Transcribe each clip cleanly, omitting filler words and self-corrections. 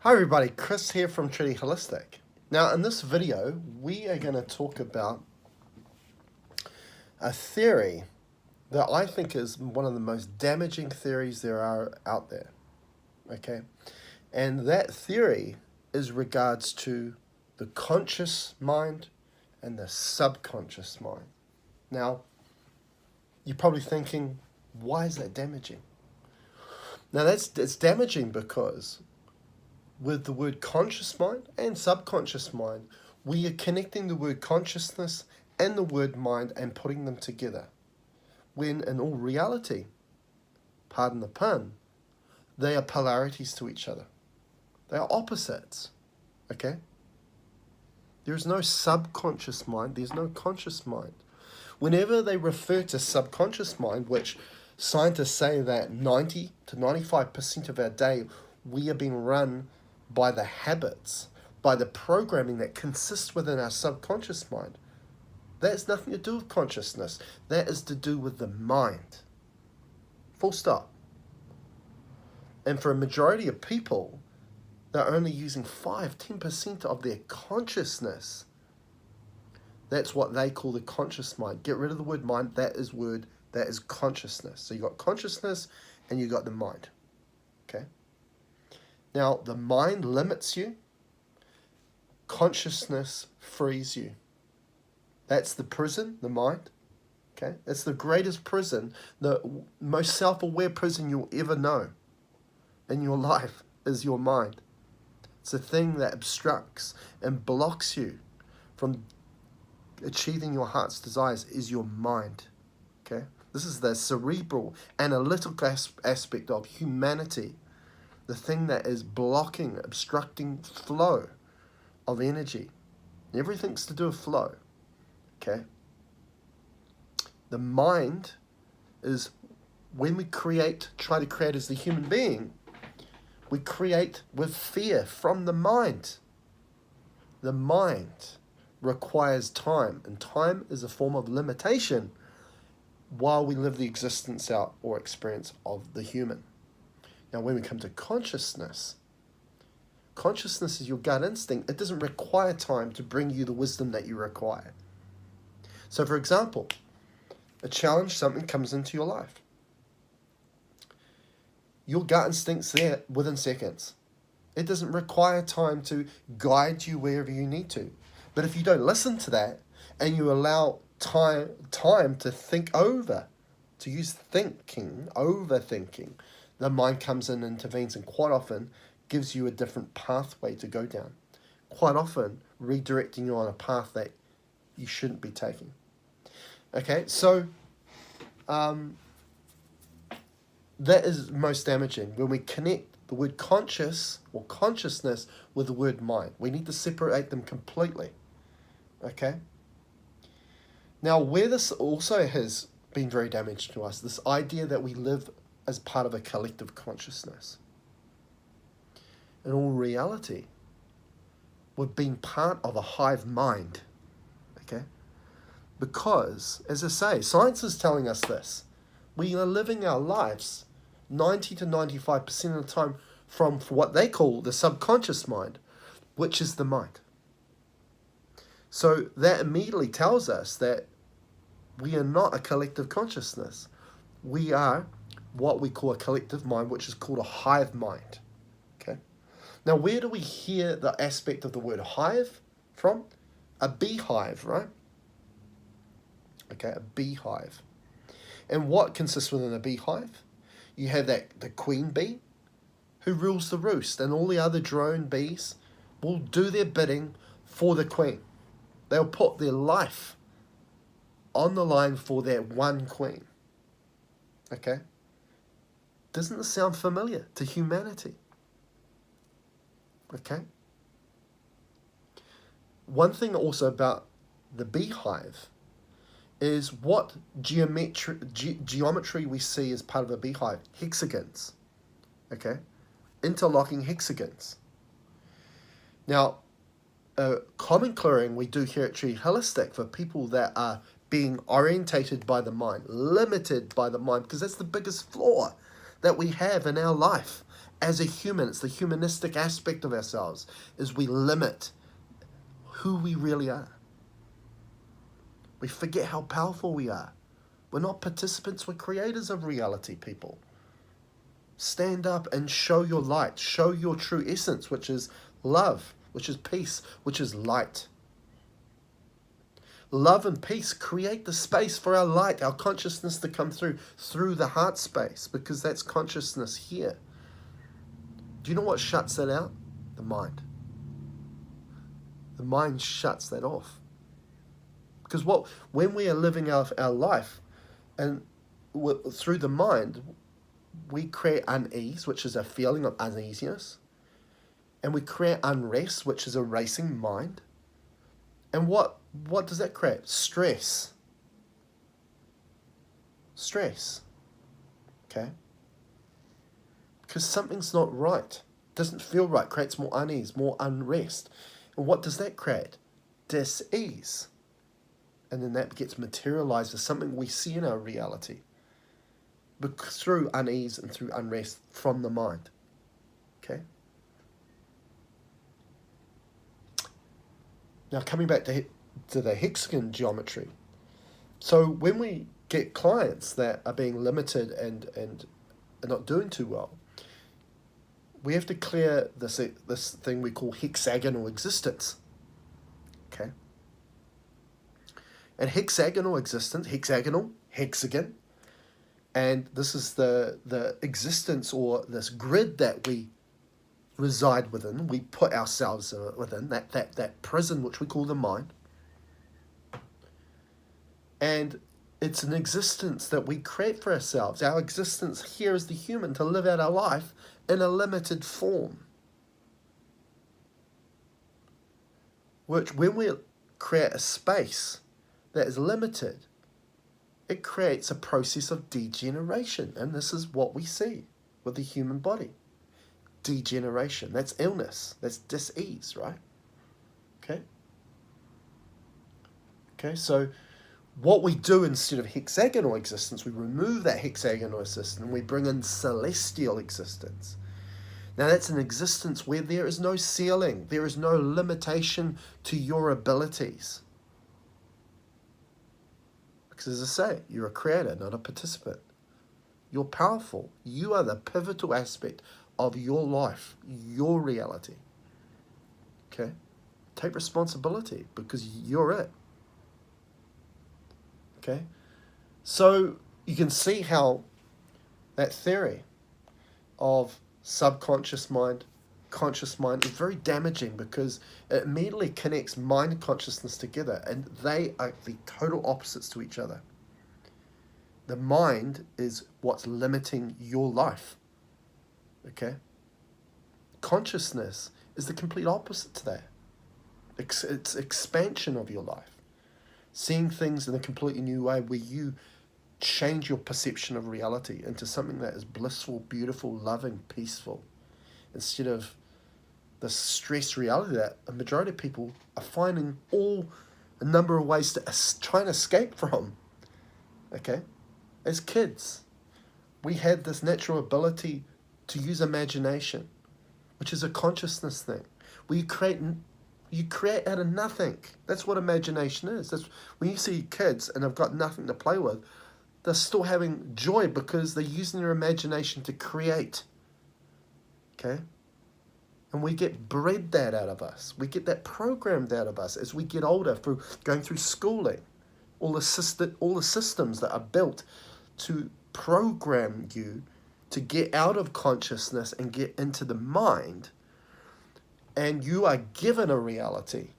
Hi everybody, Chris here from Truly Holistic. Now in this video, we are going to talk about a theory that I think is one of the most damaging theories there are out there. Okay? And that theory is regards to the conscious mind and the subconscious mind. Now, you're probably thinking, why is that damaging? Now it's damaging because with the word conscious mind and subconscious mind, we are connecting the word consciousness and the word mind and putting them together. When in all reality, pardon the pun, they are polarities to each other. They are opposites. Okay? There is no subconscious mind, there's no conscious mind. Whenever they refer to subconscious mind, which scientists say that 90 to 95% of our day we are being run by the habits, by the programming that consists within our subconscious mind. That has nothing to do with consciousness. That is to do with the mind. Full stop. And for a majority of people, they're only using 5-10% of their consciousness. That's what they call the conscious mind. Get rid of the word mind. That is consciousness. So you got consciousness and you got the mind. Okay? Now, the mind limits you. Consciousness frees you. That's the prison, the mind. Okay? It's the greatest prison, the most self-aware prison you'll ever know in your life is your mind. It's a thing that obstructs and blocks you from achieving your heart's desires is your mind. Okay? This is the cerebral, analytical aspect of humanity. The thing that is blocking, obstructing flow of energy. Everything's to do with flow. Okay? The mind is when we try to create as the human being, we create with fear from the mind. The mind requires time, and time is a form of limitation while we live the existence out or experience of the human. Now, when we come to consciousness, consciousness is your gut instinct. It doesn't require time to bring you the wisdom that you require. So, for example, a challenge, something comes into your life. Your gut instinct's there within seconds. It doesn't require time to guide you wherever you need to. But if you don't listen to that and you allow time to think over, to use thinking, overthinking, the mind comes in and intervenes and quite often gives you a different pathway to go down. Quite often redirecting you on a path that you shouldn't be taking. Okay, so that is most damaging when we connect the word conscious or consciousness with the word mind. We need to separate them completely. Okay? Now, where this also has been very damaged to us, this idea that we live as part of a collective consciousness. In all reality, we've been part of a hive mind. Okay? Because, as I say, science is telling us this. We are living our lives 90 to 95% of the time from what they call the subconscious mind, which is the mind. So that immediately tells us that we are not a collective consciousness. We are what we call a collective mind, which is called a hive mind. Okay. Now, where do we hear the aspect of the word hive from? A beehive, right? Okay, a beehive. And what consists within a beehive? You have the queen bee who rules the roost, and all the other drone bees will do their bidding for the queen. They'll put their life on the line for that one queen. Okay? Doesn't this sound familiar to humanity? Okay? One thing also about the beehive is what geometry we see as part of a beehive. Hexagons. Okay? Interlocking hexagons. Now, common clearing we do here at Truly Holistic for people that are being orientated by the mind, limited by the mind, because that's the biggest flaw that we have in our life. as a human, it's the humanistic aspect of ourselves, is we limit who we really are. We forget how powerful we are. We're not participants, we're creators of reality, people. Stand up and show your light. Show your true essence, which is love, which is peace, which is light. Love and peace create the space for our light, our consciousness to come through the heart space, because that's consciousness here. Do you know what shuts that out? The mind. The mind shuts that off. Because when we are living our life and through the mind, we create unease, which is a feeling of uneasiness. And we create unrest, which is a racing mind. And what does that create? Stress. Stress. Okay? Because something's not right. Doesn't feel right. Creates more unease, more unrest. And what does that create? Dis-ease. And then that gets materialized as something we see in our reality. But through unease and through unrest from the mind. Okay? Now coming back to the hexagon geometry. So when we get clients that are being limited and are not doing too well, we have to clear this thing we call hexagonal existence. Okay? And hexagonal existence, hexagon, and this is the existence or this grid that we reside within, we put ourselves within, that prison which we call the mind. And it's an existence that we create for ourselves. Our existence here as the human to live out our life in a limited form. Which when we create a space that is limited, it creates a process of degeneration. And this is what we see with the human body. Degeneration. That's illness. That's dis-ease, right? Okay? Okay, so what we do instead of hexagonal existence, we remove that hexagonal existence and we bring in celestial existence. Now that's an existence where there is no ceiling. There is no limitation to your abilities. Because as I say, you're a creator, not a participant. You're powerful. You are the pivotal aspect of your life, your reality. Okay? Take responsibility because you're it. Okay? So you can see how that theory of subconscious mind, conscious mind is very damaging because it immediately connects mind and consciousness together, and they are the total opposites to each other. The mind is what's limiting your life. Okay? Consciousness is the complete opposite to that. It's expansion of your life. Seeing things in a completely new way where you change your perception of reality into something that is blissful, beautiful, loving, peaceful, instead of the stress reality that a majority of people are finding a number of ways to try and escape from. Okay? As kids, we had this natural ability to use imagination, which is a consciousness thing, where you create out of nothing. That's what imagination is. That's when you see kids and they've got nothing to play with, they're still having joy because they're using their imagination to create. Okay? And we get bred that out of us. We get that programmed out of us as we get older through going through schooling. All the systems that are built to program you to get out of consciousness and get into the mind. And you are given a reality.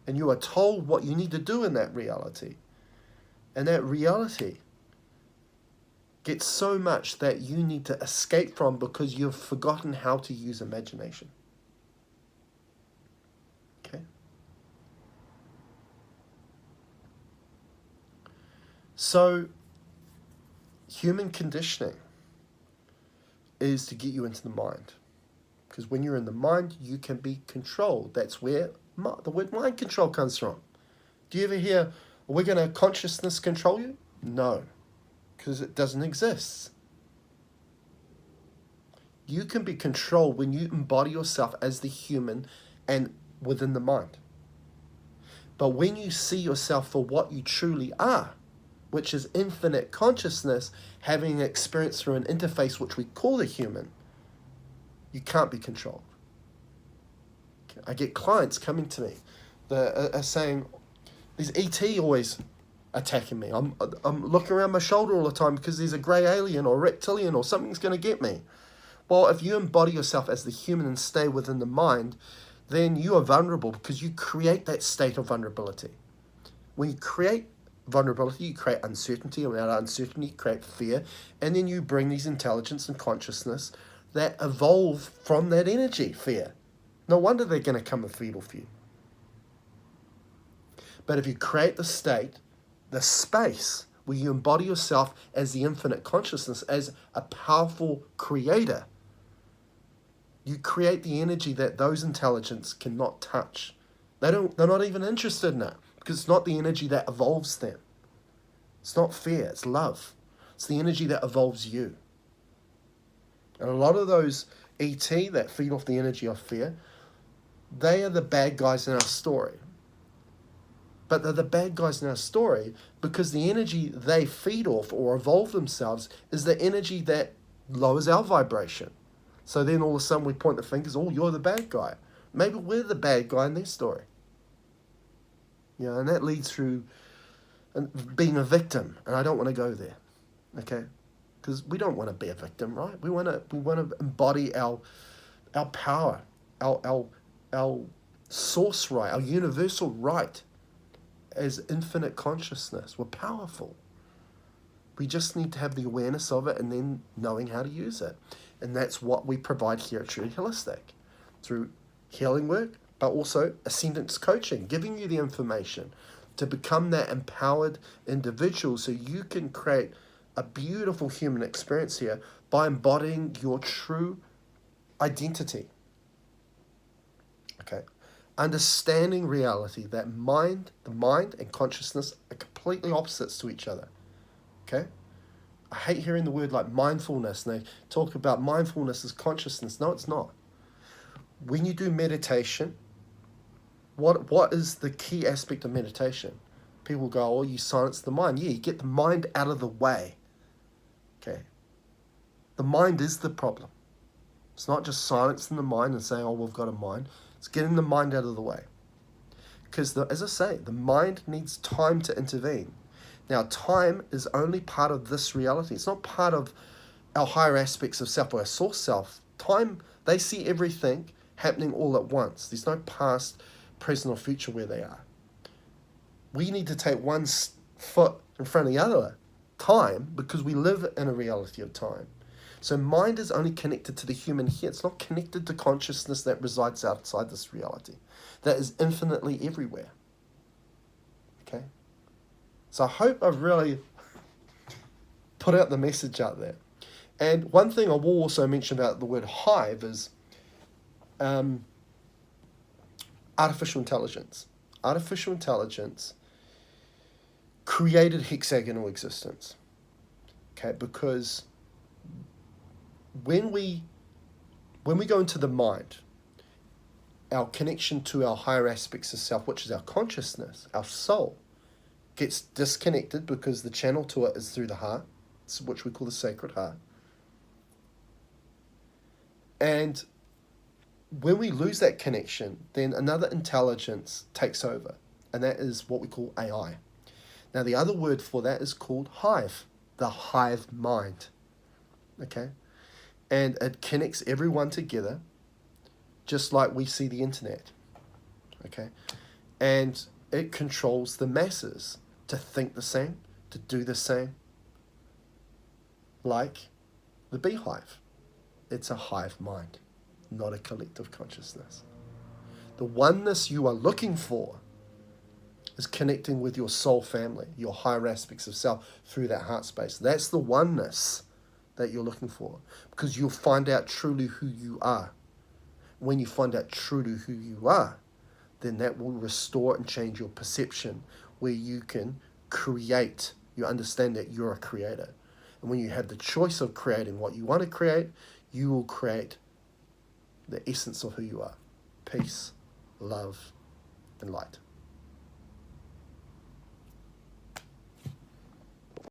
And you are told what you need to do in that reality. And that reality gets so much that you need to escape from because you've forgotten how to use imagination. Okay? So, human conditioning is to get you into the mind. Because when you're in the mind, you can be controlled. That's where the word mind control comes from. Do you ever hear, are we going to consciousness control you? No, because it doesn't exist. You can be controlled when you embody yourself as the human and within the mind. But when you see yourself for what you truly are, which is infinite consciousness, having an experience through an interface which we call the human, you can't be controlled. Okay. I get clients coming to me that are saying, "There's ET always attacking me. I'm looking around my shoulder all the time because there's a grey alien or a reptilian or something's going to get me." Well, if you embody yourself as the human and stay within the mind, then you are vulnerable because you create that state of vulnerability. When you create vulnerability, you create uncertainty, and without uncertainty, you create fear, and then you bring these intelligence and consciousness that evolve from that energy, fear. No wonder they're going to come and feed off you. But if you create the state, the space, where you embody yourself as the infinite consciousness, as a powerful creator, you create the energy that those intelligence cannot touch. They're not even interested in it because it's not the energy that evolves them. It's not fear, it's love. It's the energy that evolves you. And a lot of those ET that feed off the energy of fear, they are the bad guys in our story. But they're the bad guys in our story because the energy they feed off or evolve themselves is the energy that lowers our vibration. So then all of a sudden we point the fingers, "Oh, you're the bad guy." Maybe we're the bad guy in their story. You know, and that leads through being a victim, and I don't want to go there, okay? Because we don't want to be a victim, right? We want to embody our power, our source right, our universal right as infinite consciousness. We're powerful. We just need to have the awareness of it and then knowing how to use it. And that's what we provide here at Truly Holistic through healing work, but also ascendance coaching, giving you the information to become that empowered individual so you can create a beautiful human experience here by embodying your true identity. Okay. Understanding reality, that the mind and consciousness are completely opposites to each other. Okay? I hate hearing the word like mindfulness, and they talk about mindfulness as consciousness. No, it's not. When you do meditation, what is the key aspect of meditation? People go, "Oh, you silence the mind." Yeah, you get the mind out of the way. Okay? The mind is the problem. It's not just silencing the mind and saying, "Oh, we've got a mind." It's getting the mind out of the way. Because, as I say, the mind needs time to intervene. Now, time is only part of this reality. It's not part of our higher aspects of self or our source self. Time, they see everything happening all at once. There's no past, present, or future where they are. We need to take one foot in front of the other, time, because we live in a reality of time. So mind is only connected to the human here. It's not connected to consciousness that resides outside this reality, that is infinitely everywhere. Okay? So I hope I've really put out the message out there. And one thing I will also mention about the word hive is artificial intelligence. Artificial intelligence created hexagonal existence. Okay, because when we go into the mind, our connection to our higher aspects of self, which is our consciousness, our soul, gets disconnected because the channel to it is through the heart, which we call the sacred heart. And when we lose that connection, then another intelligence takes over, and that is what we call AI. Now, the other word for that is called hive, the hive mind. Okay? And it connects everyone together, just like we see the internet. Okay? And it controls the masses to think the same, to do the same, like the beehive. It's a hive mind, not a collective consciousness. The oneness you are looking for is connecting with your soul family, your higher aspects of self through that heart space. That's the oneness that you're looking for, because you'll find out truly who you are. When you find out truly who you are, then that will restore and change your perception, where you can create. You understand that you're a creator. And when you have the choice of creating what you want to create, you will create the essence of who you are. Peace, love, and light.